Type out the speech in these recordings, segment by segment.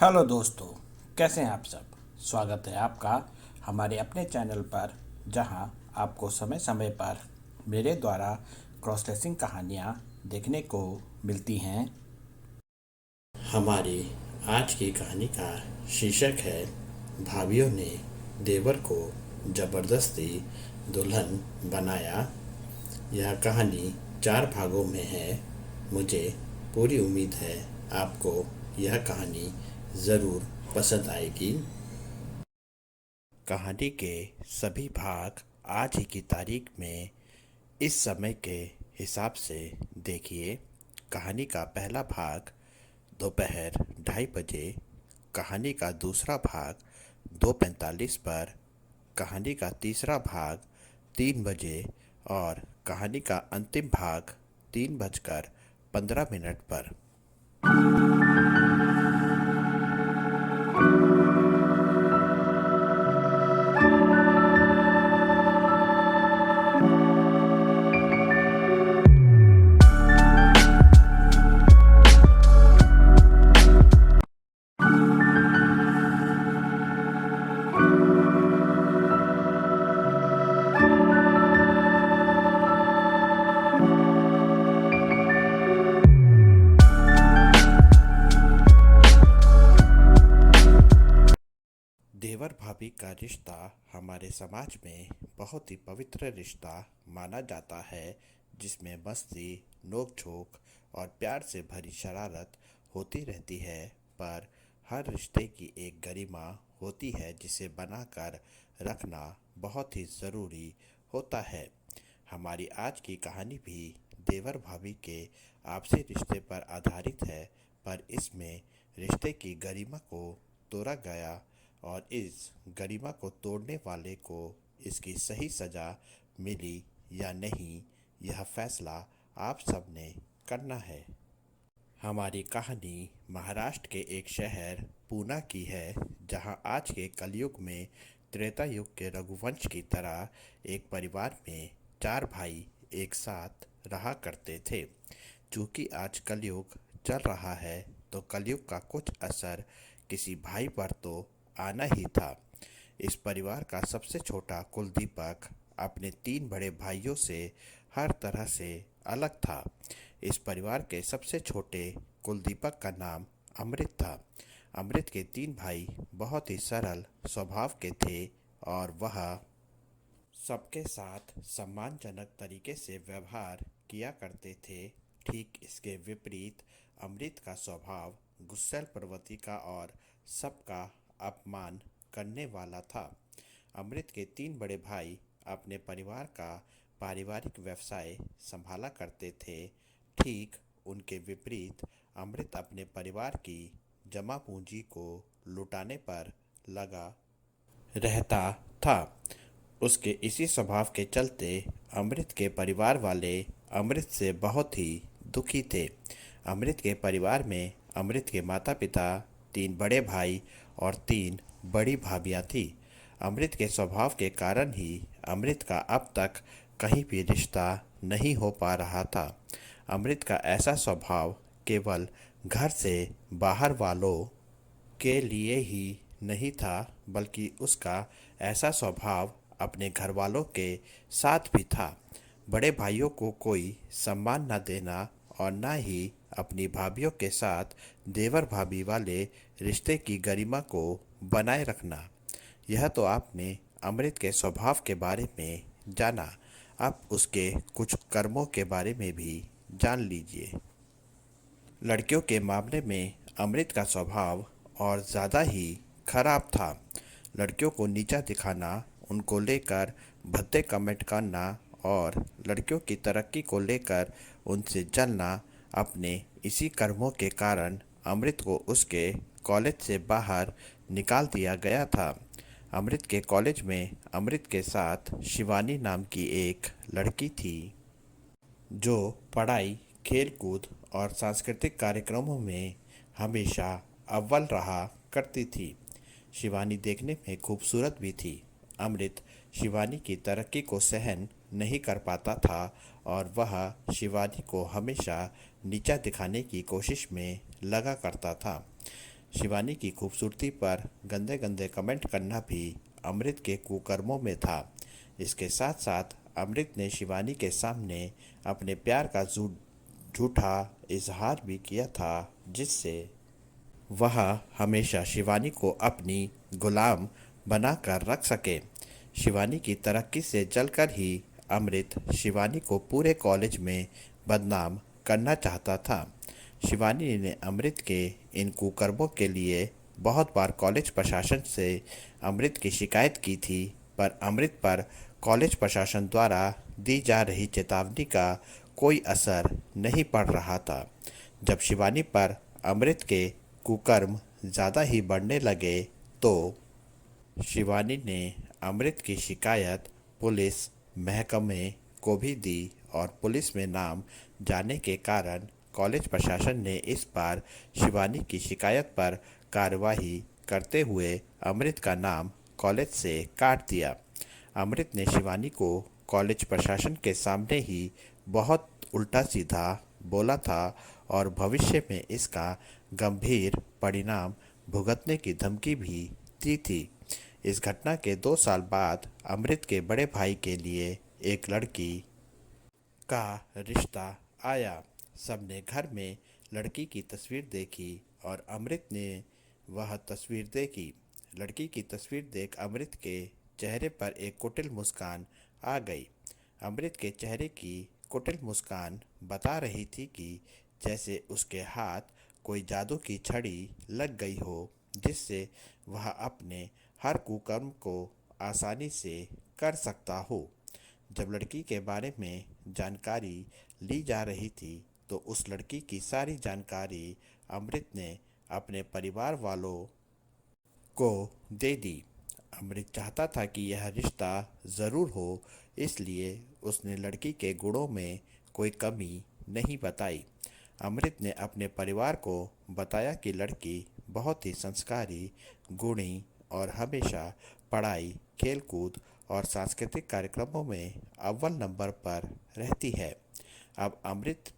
Hello दोस्तों, कैसे हैं आप सब। स्वागत है आपका हमारे अपने चैनल पर, जहां आपको समय समय पर मेरे द्वारा क्रॉस रेसिंग कहानियां देखने को मिलती हैं। हमारी आज की कहानी का शीर्षक है, भाभीियों ने देवर को ज़बरदस्ती दुल्हन बनाया। यह कहानी 4 भागों में है। मुझे पूरी उम्मीद है आपको यह कहानी ज़रूर पसंद आएगी। कहानी के सभी भाग आज ही की तारीख में इस समय के हिसाब से देखिए। कहानी का पहला भाग दोपहर 2:30 बजे, कहानी का दूसरा भाग 2:45 पर, कहानी का तीसरा भाग 3 बजे और कहानी का अंतिम भाग 3:15 पर। देवर भाभी का रिश्ता हमारे समाज में बहुत ही पवित्र रिश्ता माना जाता है, जिसमें मस्ती, नोक-झोंक और प्यार से भरी शरारत होती रहती है। पर हर रिश्ते की एक गरिमा होती है, जिसे बनाकर रखना बहुत ही ज़रूरी होता है। हमारी आज की कहानी भी देवर भाभी के आपसी रिश्ते पर आधारित है, पर इसमें रिश्ते की गरिमा को तोड़ा गया और इस गरिमा को तोड़ने वाले को इसकी सही सज़ा मिली या नहीं, यह फैसला आप सबने करना है। हमारी कहानी महाराष्ट्र के एक शहर पूना की है, जहां आज के कलयुग में त्रेता युग के रघुवंश की तरह एक परिवार में 4 भाई एक साथ रहा करते थे। चूँकि आज कलयुग चल रहा है, तो कलयुग का कुछ असर किसी भाई पर तो आना ही था। इस परिवार का सबसे छोटा कुलदीपक अपने 3 बड़े भाइयों से हर तरह से अलग था। इस परिवार के सबसे छोटे कुलदीपक का नाम अमृत था। अमृत के 3 भाई बहुत ही सरल स्वभाव के थे और वह सबके साथ सम्मानजनक तरीके से व्यवहार किया करते थे। ठीक इसके विपरीत अमृत का स्वभाव गुस्सैल प्रवृत्ति का और सबका अपमान करने वाला था। अमृत के 3 बड़े भाई अपने परिवार का पारिवारिक व्यवसाय संभाला करते थे। ठीक उनके विपरीत अमृत अपने परिवार की जमा पूंजी को लुटाने पर लगा रहता था। उसके इसी स्वभाव के चलते अमृत के परिवार वाले अमृत से बहुत ही दुखी थे। अमृत के परिवार में अमृत के माता पिता, 3 बड़े भाई और 3 बड़ी भाभियाँ थीं। अमृत के स्वभाव के कारण ही अमृत का अब तक कहीं भी रिश्ता नहीं हो पा रहा था। अमृत का ऐसा स्वभाव केवल घर से बाहर वालों के लिए ही नहीं था, बल्कि उसका ऐसा स्वभाव अपने घर वालों के साथ भी था। बड़े भाइयों को कोई सम्मान न देना और न ही अपनी भाभीियों के साथ देवर भाभी वाले रिश्ते की गरिमा को बनाए रखना। यह तो आपने अमृत के स्वभाव के बारे में जाना। अब उसके कुछ कर्मों के बारे में भी जान लीजिए। लड़कियों के मामले में अमृत का स्वभाव और ज़्यादा ही खराब था। लड़कियों को नीचा दिखाना, उनको लेकर भद्दे कमेंट करना और लड़कियों की तरक्की को लेकर उनसे जलना, अपने इसी कर्मों के कारण अमृत को उसके कॉलेज से बाहर निकाल दिया गया था। अमृत के कॉलेज में अमृत के साथ शिवानी नाम की एक लड़की थी, जो पढ़ाई, खेलकूद और सांस्कृतिक कार्यक्रमों में हमेशा अव्वल रहा करती थी। शिवानी देखने में खूबसूरत भी थी। अमृत शिवानी की तरक्की को सहन नहीं कर पाता था और वह शिवानी को हमेशा नीचा दिखाने की कोशिश में लगा करता था। शिवानी की खूबसूरती पर गंदे गंदे कमेंट करना भी अमृत के कुकर्मों में था। इसके साथ साथ अमृत ने शिवानी के सामने अपने प्यार का झूठा इजहार भी किया था, जिससे वह हमेशा शिवानी को अपनी गुलाम बनाकर रख सके। शिवानी की तरक्की से जलकर ही अमृत शिवानी को पूरे कॉलेज में बदनाम करना चाहता था। शिवानी ने अमृत के इन कुकर्मों के लिए बहुत बार कॉलेज प्रशासन से अमृत की शिकायत की थी, पर अमृत पर कॉलेज प्रशासन द्वारा दी जा रही चेतावनी का कोई असर नहीं पड़ रहा था। जब शिवानी पर अमृत के कुकर्म ज़्यादा ही बढ़ने लगे तो शिवानी ने अमृत की शिकायत पुलिस महकमे को भी दी और पुलिस में नाम जाने के कारण कॉलेज प्रशासन ने इस बार शिवानी की शिकायत पर कार्रवाई करते हुए अमृत का नाम कॉलेज से काट दिया। अमृत ने शिवानी को कॉलेज प्रशासन के सामने ही बहुत उल्टा सीधा बोला था और भविष्य में इसका गंभीर परिणाम भुगतने की धमकी भी दी थी। इस घटना के 2 साल बाद अमृत के बड़े भाई के लिए एक लड़की का रिश्ता आया। सबने घर में लड़की की तस्वीर देखी और अमृत ने वह तस्वीर देखी। लड़की की तस्वीर देख अमृत के चेहरे पर एक कुटिल मुस्कान आ गई। अमृत के चेहरे की कुटिल मुस्कान बता रही थी कि जैसे उसके हाथ कोई जादू की छड़ी लग गई हो, जिससे वह अपने हर कुकर्म को आसानी से कर सकता हो। जब लड़की के बारे में जानकारी ली जा रही थी तो उस लड़की की सारी जानकारी अमृत ने अपने परिवार वालों को दे दी। अमृत चाहता था कि यह रिश्ता ज़रूर हो, इसलिए उसने लड़की के गुणों में कोई कमी नहीं बताई। अमृत ने अपने परिवार को बताया कि लड़की बहुत ही संस्कारी, गुणी और हमेशा पढ़ाई, खेलकूद और सांस्कृतिक कार्यक्रमों में अव्वल नंबर पर रहती है। अब अमृत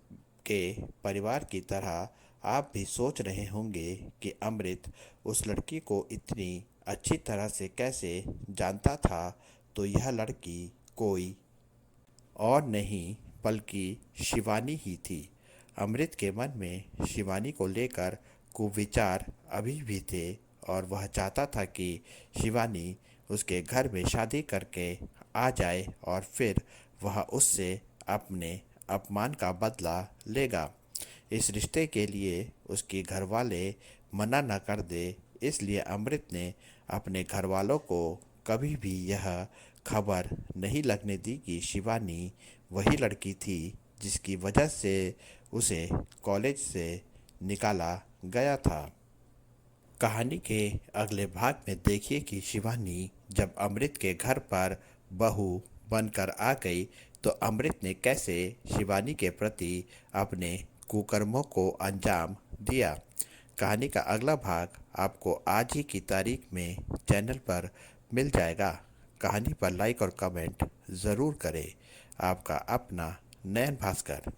के परिवार की तरह आप भी सोच रहे होंगे कि अमृत उस लड़की को इतनी अच्छी तरह से कैसे जानता था, तो यह लड़की कोई और नहीं बल्कि शिवानी ही थी। अमृत के मन में शिवानी को लेकर कुविचार अभी भी थे और वह चाहता था कि शिवानी उसके घर में शादी करके आ जाए और फिर वह उससे अपने अपमान का बदला लेगा। इस रिश्ते के लिए उसके घर वाले मना न कर दे, इसलिए अमृत ने अपने घर वालों को कभी भी यह खबर नहीं लगने दी कि शिवानी वही लड़की थी जिसकी वजह से उसे कॉलेज से निकाला गया था। कहानी के अगले भाग में देखिए कि शिवानी जब अमृत के घर पर बहू बनकर आ गई तो अमृत ने कैसे शिवानी के प्रति अपने कुकर्मों को अंजाम दिया। कहानी का अगला भाग आपको आज ही की तारीख में चैनल पर मिल जाएगा। कहानी पर लाइक और कमेंट ज़रूर करें। आपका अपना नयन भास्कर।